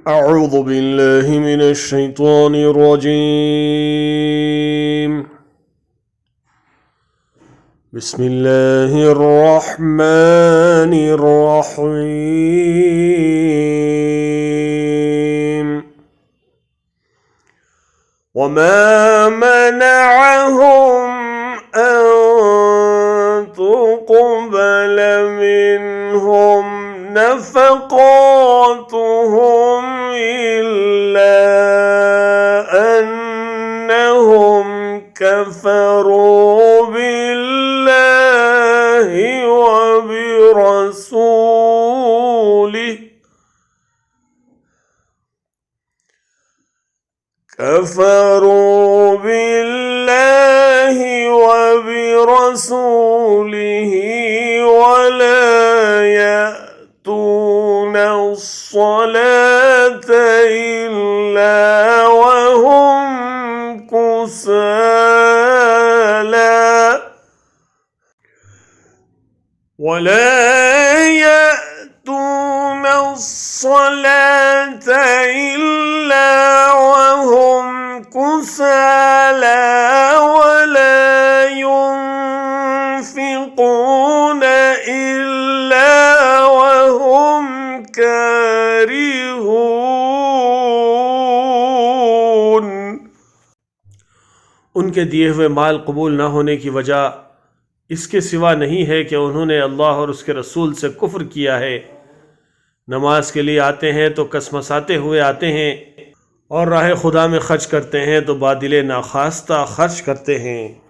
أعوذ بالله من الشيطان الرجيم بسم الله الرحمن الرحيم وما منعهم أن تقبل منهم نفقاتهم إلا أنهم كفروا بالله وبرسوله ولا يأتون الصلاة إلا وهم كسالى ولا ينفقون إلا وهم كارهون। उनके दिए हुए माल कबूल ना होने की वजह इसके सिवा नहीं है कि उन्होंने अल्लाह और उसके रसूल से कुफ्र किया है। नमाज के लिए आते हैं तो कसमसाते हुए आते हैं और राह खुदा में खर्च करते हैं तो बादिल नाखास्ता खर्च करते हैं।